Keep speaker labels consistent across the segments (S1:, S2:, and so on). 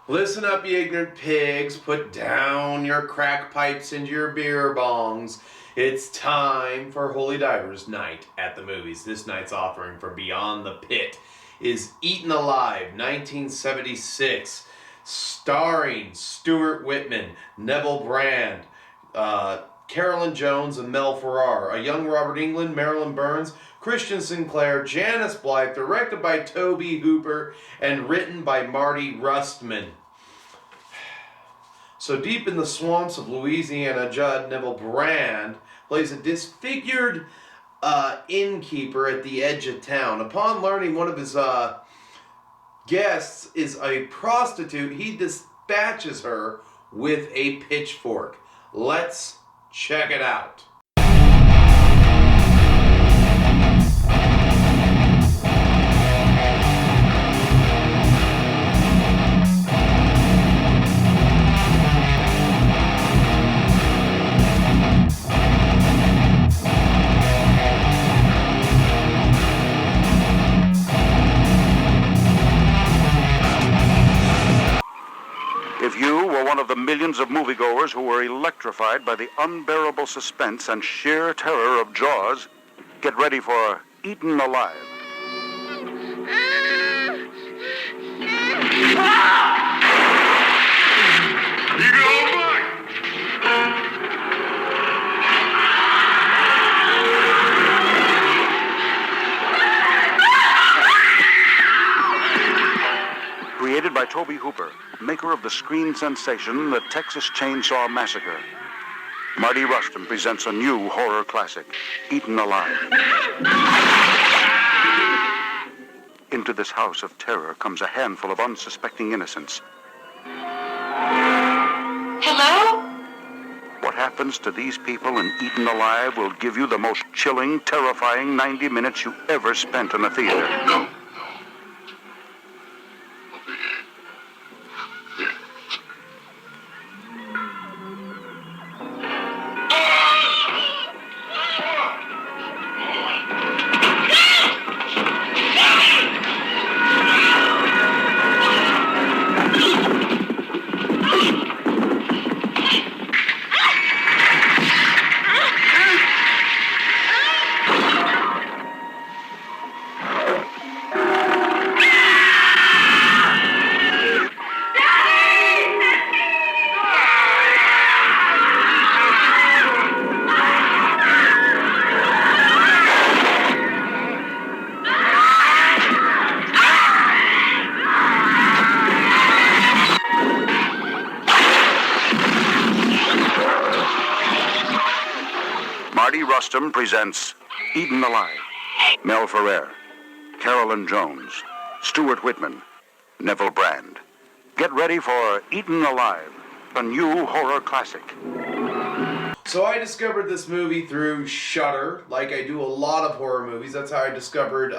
S1: Listen up, you ignorant pigs. Put down your crack pipes and your beer bongs. It's time for Holy Divers Night at the Movies. This night's offering for Beyond the Pit is Eaten Alive, 1976, starring Stuart Whitman, Neville Brand, Carolyn Jones, and Mel Ferrer. A young Robert Englund, Marilyn Burns, Crystin Sinclaire, Janice Blythe, directed by Tobe Hooper, and written by Mardi Rustman. So deep in the swamps of Louisiana, Judd, Neville Brand, plays a disfigured innkeeper at the edge of town. Upon learning one of his guests is a prostitute, he dispatches her with a pitchfork. Let's check it out.
S2: If you were one of the millions of moviegoers who were electrified by the unbearable suspense and sheer terror of Jaws, get ready for Eaten Alive. Created by Tobe Hooper, maker of the screen sensation The Texas Chainsaw Massacre, Mardi Rustman presents a new horror classic, Eaten Alive. Into this house of terror comes a handful of unsuspecting innocents.
S3: Hello?
S2: What happens to these people in Eaten Alive will give you the most chilling, terrifying 90 minutes you ever spent in a theater.
S3: No.
S2: Mardi Rustman presents Eaten Alive. Mel Ferrer, Carolyn Jones, Stuart Whitman, Neville Brand. Get ready for Eaten Alive, a new horror classic.
S1: So I discovered this movie through Shudder, like I do a lot of horror movies. That's how I discovered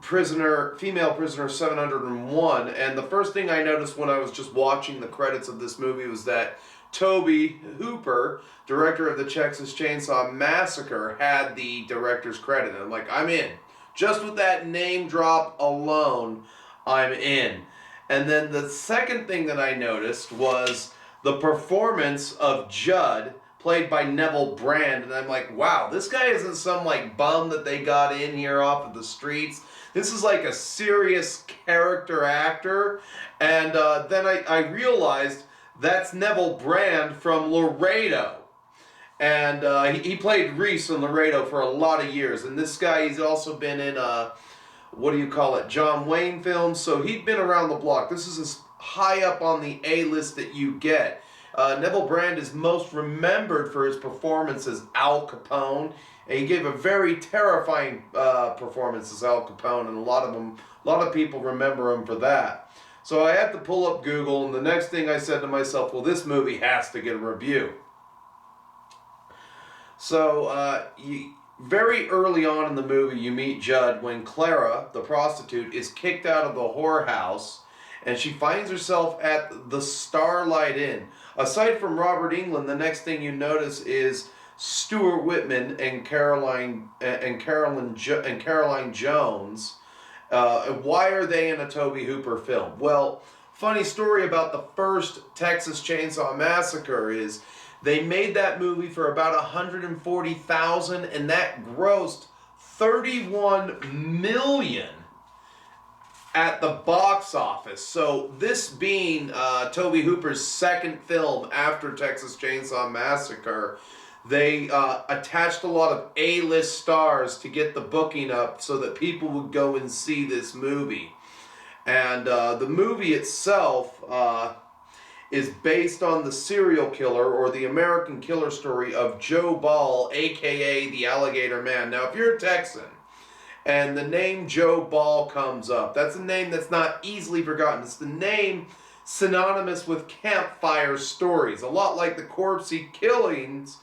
S1: Female Prisoner 701. And the first thing I noticed when I was just watching the credits of this movie was that Tobe Hooper, director of the Texas Chainsaw Massacre, had the director's credit. And I'm like, I'm in. Just with that name drop alone, I'm in. And then the second thing that I noticed was the performance of Judd, played by Neville Brand. And I'm like, wow, this guy isn't some like bum that they got in here off of the streets. This is like a serious character actor. And then I realized that's Neville Brand from Laredo. And he played Reese in Laredo for a lot of years. And this guy, he's also been in, John Wayne films. So he'd been around the block. This is as high up on the A-list that you get. Neville Brand is most remembered for his performance as Al Capone. And he gave a very terrifying performance as Al Capone. And a lot of people remember him for that. So I had to pull up Google, and the next thing I said to myself, well, this movie has to get a review. So very early on in the movie, you meet Judd when Clara, the prostitute, is kicked out of the whorehouse, and she finds herself at the Starlight Inn. Aside from Robert Englund, the next thing you notice is Stuart Whitman and Carolyn Jones. Why are they in a Tobe Hooper film? Well, funny story about the first Texas Chainsaw Massacre is they made that movie for about $140,000, and that grossed $31 million at the box office. So this being Tobe Hooper's second film after Texas Chainsaw Massacre, they attached a lot of A-list stars to get the booking up so that people would go and see this movie. And the movie itself is based on the serial killer, or the American killer story, of Joe Ball, aka the Alligator Man. Now, if you're a Texan and the name Joe Ball comes up, that's a name that's not easily forgotten. It's the name synonymous with campfire stories, a lot like the Corpsey killings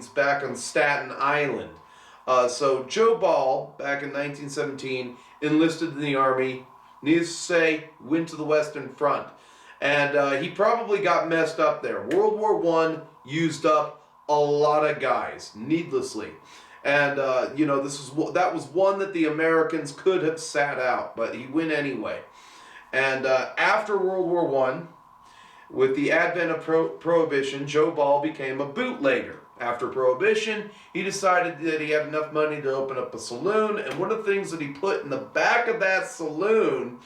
S1: back on Staten Island. So Joe Ball, back in 1917, enlisted in the Army. Needless to say, went to the Western Front. And he probably got messed up there. World War I used up a lot of guys, needlessly. And, that was one that the Americans could have sat out, but he went anyway. And after World War I, with the advent of Prohibition, Joe Ball became a bootlegger. After Prohibition, he decided that he had enough money to open up a saloon, and one of the things that he put in the back of that saloon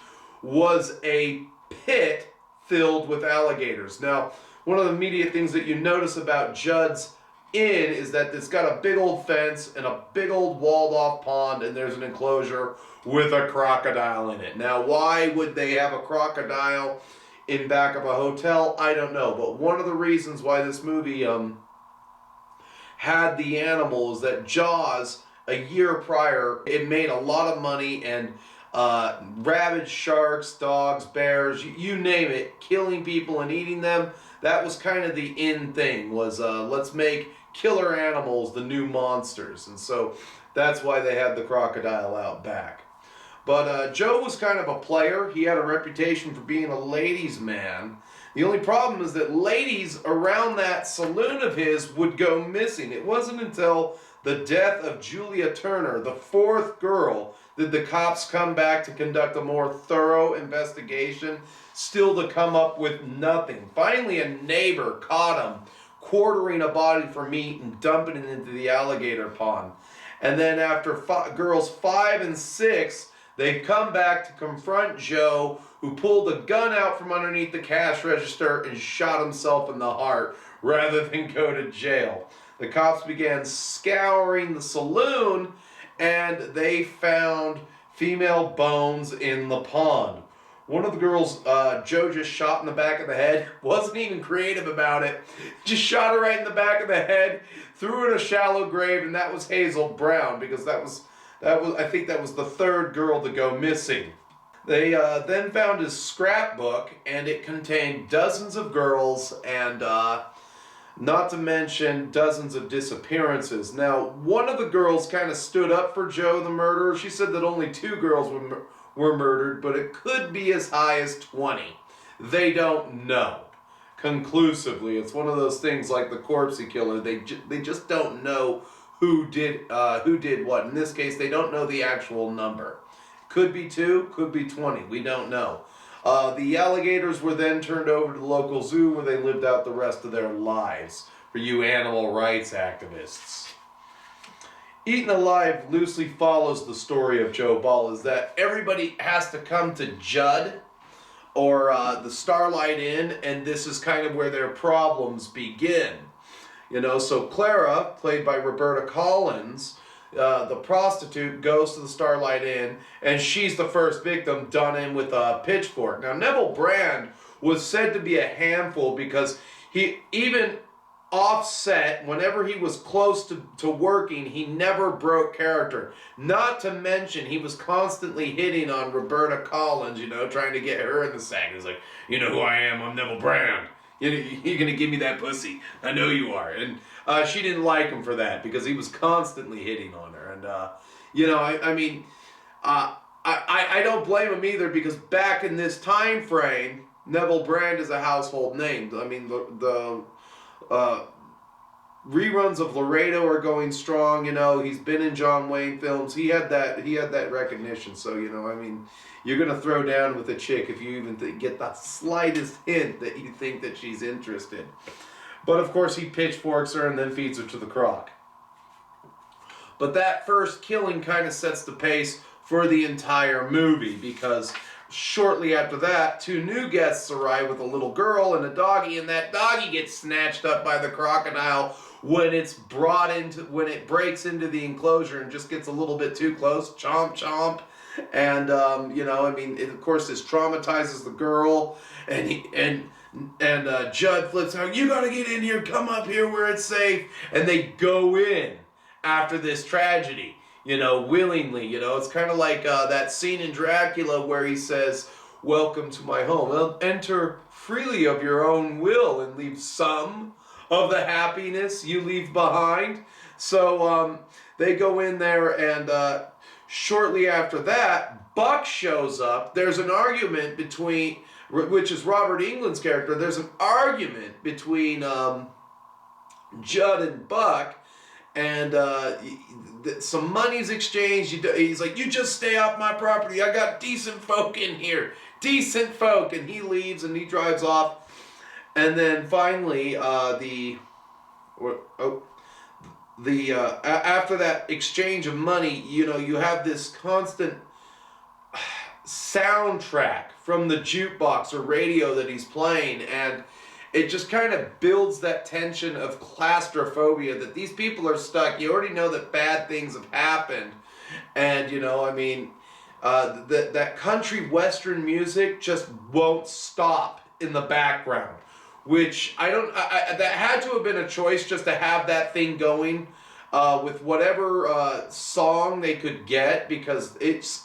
S1: was a pit filled with alligators. Now, one of the immediate things that you notice about Judd's Inn is that it's got a big old fence and a big old walled off pond, and there's an enclosure with a crocodile in it. Now, why would they have a crocodile in back of a hotel? I don't know, but one of the reasons why this movie had the animal is that Jaws, a year prior, it made a lot of money, and ravaged sharks, dogs, bears, you name it, killing people and eating them. That was kind of the in thing, was let's make killer animals the new monsters. And so that's why they had the crocodile out back. But Joe was kind of a player. He had a reputation for being a ladies' man. The only problem is that ladies around that saloon of his would go missing. It wasn't until the death of Julia Turner, the fourth girl, did the cops come back to conduct a more thorough investigation, still to come up with nothing. Finally, a neighbor caught him quartering a body for meat and dumping it into the alligator pond. And then after girls 5 and 6, they come back to confront Joe, who pulled a gun out from underneath the cash register and shot himself in the heart rather than go to jail. The cops began scouring the saloon, and they found female bones in the pond. One of the girls, Joe just shot in the back of the head. Wasn't even creative about it. Just shot her right in the back of the head, threw her in a shallow grave, and that was Hazel Brown, because I think that was the third girl to go missing. They then found his scrapbook, and it contained dozens of girls and not to mention dozens of disappearances. Now, one of the girls kind of stood up for Joe, the murderer. She said that only 2 girls were murdered, but it could be as high as 20. They don't know conclusively. It's one of those things like the Corpsey killer. They just don't know who did what. In this case, they don't know the actual number. Could be 2, could be 20. We don't know. The alligators were then turned over to the local zoo, where they lived out the rest of their lives, for you animal rights activists. Eaten Alive loosely follows the story of Joe Ball, is that everybody has to come to Judd or the Starlight Inn, and this is kind of where their problems begin. So Clara, played by Roberta Collins, the prostitute, goes to the Starlight Inn, and she's the first victim done in with a pitchfork. Now, Neville Brand was said to be a handful because he, even offset, whenever he was close to working, he never broke character. Not to mention, he was constantly hitting on Roberta Collins, trying to get her in the sack. He's like, you know who I am, I'm Neville Brand. You're going to give me that pussy. I know you are. And she didn't like him for that, because he was constantly hitting on her. And, I don't blame him either, because back in this time frame, Neville Brand is a household name. I mean, reruns of Laredo are going strong. You know, he's been in John Wayne films. He had that recognition. So, you know, I mean, you're going to throw down with a chick if you even get the slightest hint that you think that she's interested. But, of course, he pitchforks her and then feeds her to the croc. But that first killing kind of sets the pace for the entire movie, because shortly after that, 2 new guests arrive with a little girl and a doggy, and that doggy gets snatched up by the crocodile when it breaks into the enclosure and just gets a little bit too close. Chomp, chomp. And, you know, I mean, of course, this traumatizes the girl, and Judd flips out, "You gotta get in here, come up here where it's safe." And they go in after this tragedy, you know, willingly. You know, it's kind of like that scene in Dracula where he says, "Welcome to my home. Well, enter freely of your own will and leave some of the happiness you leave behind." So they go in there, and shortly after that, Buck shows up. There's an argument between, which is Robert Englund's character, there's an argument between Judd and Buck, and some money's exchanged. He's like, "You just stay off my property. I got decent folk in here. Decent folk." And he leaves and he drives off. And then finally, after that exchange of money, you know, you have this constant soundtrack from the jukebox or radio that he's playing, and it just kind of builds that tension of claustrophobia that these people are stuck. You already know that bad things have happened, and, you know, I mean, that country western music just won't stop in the background, which that had to have been a choice, just to have that thing going with whatever song they could get, because it's,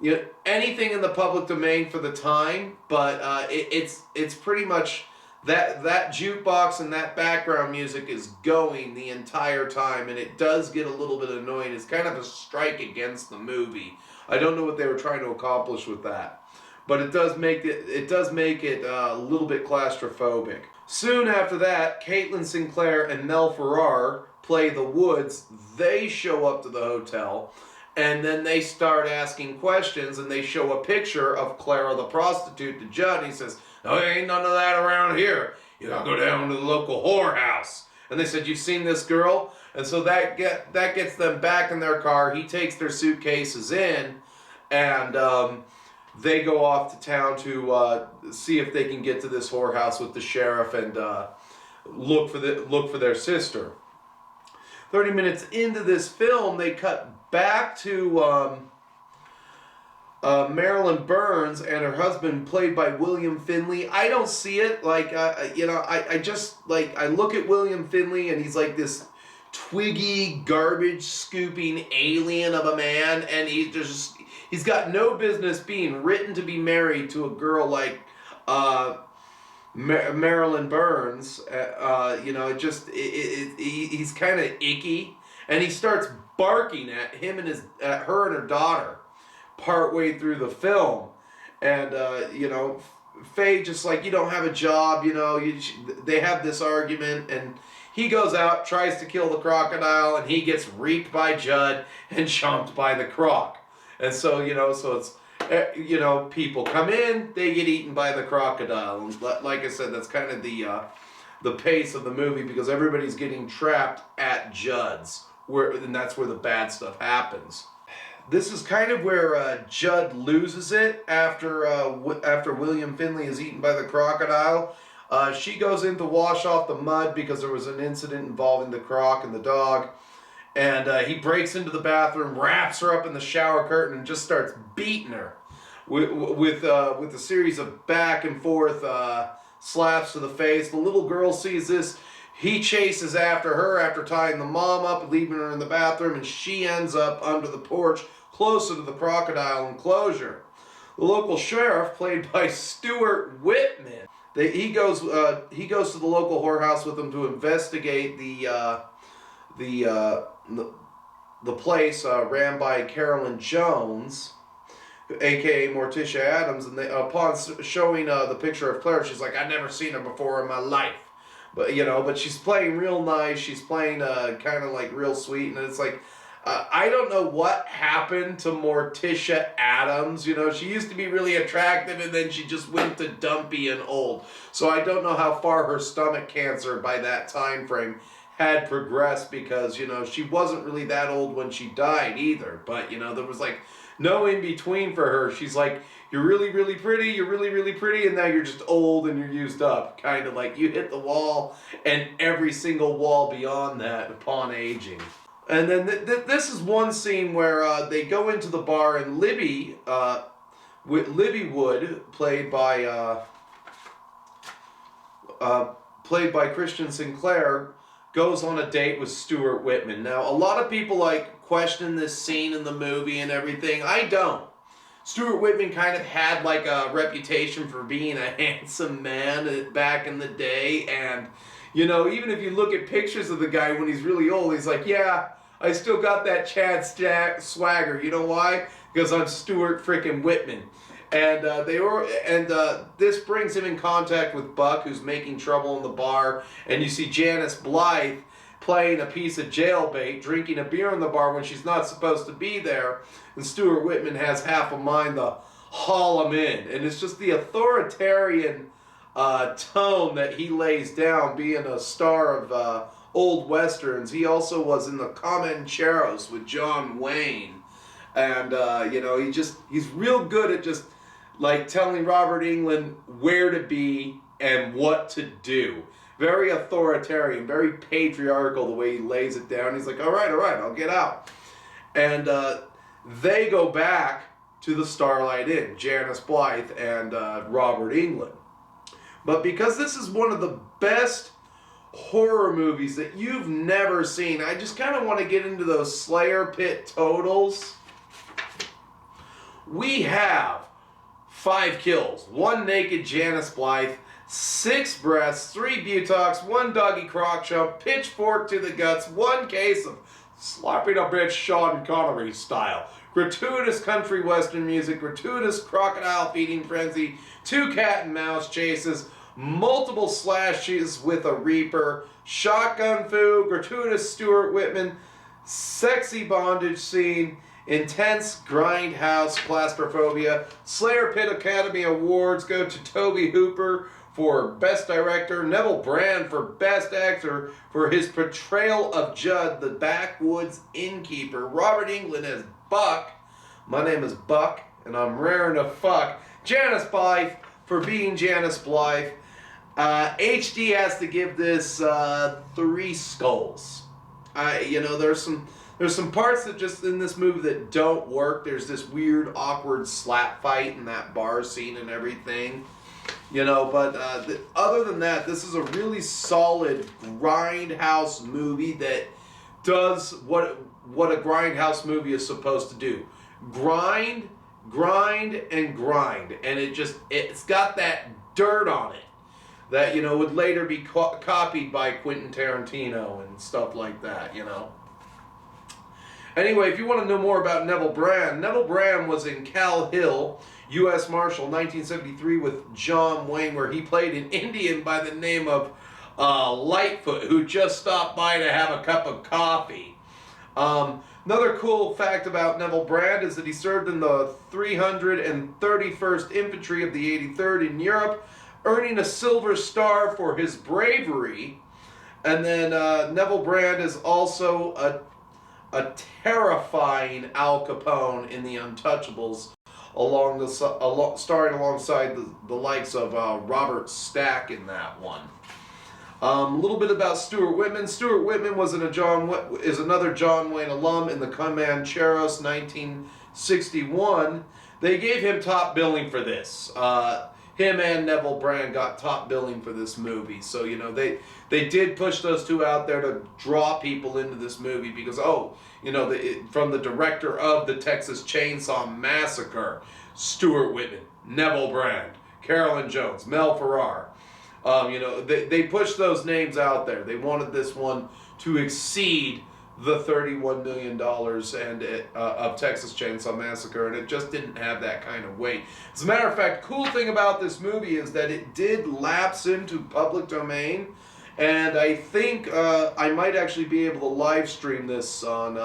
S1: you know, anything in the public domain for the time, but it's pretty much that jukebox and that background music is going the entire time, and it does get a little bit annoying. It's kind of a strike against the movie. I don't know what they were trying to accomplish with that, but it does make it a little bit claustrophobic. Soon after that, Caitlin Sinclaire and Mel Ferrer play the Woods. They show up to the hotel, and then they start asking questions, and they show a picture of Clara the prostitute to Judd, and he says, "No, there ain't none of that around here. You gotta go down to the local whorehouse." And they said, "You've seen this girl?" And so that gets them back in their car. He takes their suitcases in, and they go off to town to see if they can get to this whorehouse with the sheriff and look for their sister. 30 minutes into this film, they cut back to Marilyn Burns and her husband, played by William Finley. I don't see it. Like, you know, I just, like, I look at William Finley, and he's like this twiggy, garbage scooping alien of a man, and he's got no business being written to be married to a girl like Marilyn Burns. You know, he's kind of icky, and he starts barking at her and her daughter partway through the film, and you know, Faye just like, "You don't have a job," you know. They have this argument, and he goes out, tries to kill the crocodile, and he gets reaped by Judd and chomped by the croc. And so, you know, so it's, you know, people come in, they get eaten by the crocodile. And like I said, that's kind of the pace of the movie, because everybody's getting trapped at Judd's, and that's where the bad stuff happens. This is kind of where Judd loses it after William Finley is eaten by the crocodile. She goes in to wash off the mud because there was an incident involving the croc and the dog. And he breaks into the bathroom, wraps her up in the shower curtain, and just starts beating her with a series of back and forth slaps to the face. The little girl sees this. He chases after her after tying the mom up, leaving her in the bathroom, and she ends up under the porch closer to the crocodile enclosure. The local sheriff, played by Stuart Whitman, he goes to the local whorehouse with them to investigate the place ran by Carolyn Jones, aka Morticia Adams, and upon showing the picture of Claire, she's like, "I've never seen her before in my life." But, you know, but she's playing real nice. She's playing kind of like real sweet. And it's like, I don't know what happened to Morticia Addams. You know, she used to be really attractive and then she just went to dumpy and old. So I don't know how far her stomach cancer by that time frame had progressed, because, you know, she wasn't really that old when she died either. But, you know, there was like no in between for her. She's like, you're really, really pretty, you're really, really pretty, and now you're just old and you're used up. Kind of like you hit the wall and every single wall beyond that upon aging. And then this is one scene where they go into the bar and Libby Wood, played by Crystin Sinclaire, goes on a date with Stuart Whitman. Now, a lot of people like question this scene in the movie and everything. I don't. Stuart Whitman kind of had like a reputation for being a handsome man back in the day, and you know, even if you look at pictures of the guy when he's really old, he's like, yeah, I still got that Chad swagger. You know why? Because I'm Stuart frickin' Whitman. And this brings him in contact with Buck, who's making trouble in the bar. And you see Janice Blythe playing a piece of jailbait, drinking a beer in the bar when she's not supposed to be there. And Stuart Whitman has half a mind to haul him in. And it's just the authoritarian tone that he lays down, being a star of old westerns. He also was in the Comancheros with John Wayne. And, you know, he's real good at just like telling Robert Englund where to be and what to do. Very authoritarian, very patriarchal the way he lays it down. He's like, all right, I'll get out. And they go back to the Starlight Inn, Janice Blythe and Robert Englund. But because this is one of the best horror movies that you've never seen, I just kind of want to get into those Slayer Pit totals. We have 5 kills, 1 naked Janice Blythe, 6 breasts, 3 buttocks, 1 doggy croc chump, pitchfork to the guts, 1 case of slapping a bitch Sean Connery style, gratuitous country western music, gratuitous crocodile feeding frenzy, 2 cat and mouse chases, multiple slashes with a reaper, shotgun foo, gratuitous Stuart Whitman, sexy bondage scene, intense grindhouse claustrophobia. Slayer Pit Academy Awards go to Tobe Hooper for Best Director, Neville Brand for Best Actor for his portrayal of Judd, the backwoods innkeeper. Robert Englund as Buck. My name is Buck, and I'm raring to fuck. Janice Blythe for being Janice Blythe. HD has to give this 3 skulls. You know, there's some parts that just in this movie that don't work. There's this weird, awkward slap fight in that bar scene and everything. You know, but other than that, this is a really solid grindhouse movie that does what a grindhouse movie is supposed to do. Grind, and grind. And it's got that dirt on it that, you know, would later be copied by Quentin Tarantino and stuff like that, you know. Anyway, if you want to know more about Neville Brand was in Cal Hill, U.S. Marshal, 1973 with John Wayne, where he played an Indian by the name of Lightfoot, who just stopped by to have a cup of coffee. Another cool fact about Neville Brand is that he served in the 331st Infantry of the 83rd in Europe, earning a Silver Star for his bravery. And then Neville Brand is also a terrifying Al Capone in The Untouchables, starring alongside the likes of Robert Stack in that one. A little bit about Stuart Whitman. Stuart Whitman is another John Wayne alum in the Comancheros, 1961. They gave him top billing for this. Him and Neville Brand got top billing for this movie. So, you know, they did push those two out there to draw people into this movie because, you know, from the director of the Texas Chainsaw Massacre, Stuart Whitman, Neville Brand, Carolyn Jones, Mel Ferrer. You know, they pushed those names out there. They wanted this one to exceed the $31 million of Texas Chainsaw Massacre, and it just didn't have that kind of weight. As a matter of fact, cool thing about this movie is that it did lapse into public domain, And I think I might actually be able to live stream this on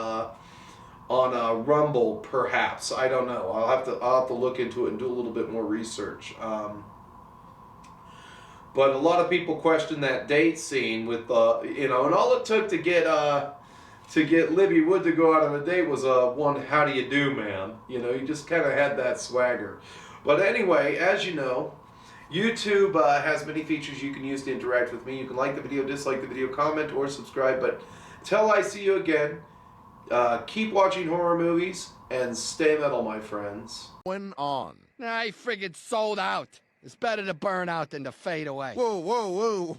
S1: Rumble, perhaps. I don't know. I'll have to look into it and do a little bit more research. But a lot of people question that date scene with and all it took to get Libby Wood to go out on a date was one "How do you do, man?" He just kind of had that swagger. But anyway, as you know, YouTube has many features you can use to interact with me. You can like the video, dislike the video, comment, or subscribe. But till I see you again, keep watching horror movies and stay metal, my friends.
S3: Going on.
S4: I friggin' sold out. It's better to burn out than to fade away.
S3: Whoa, whoa, whoa.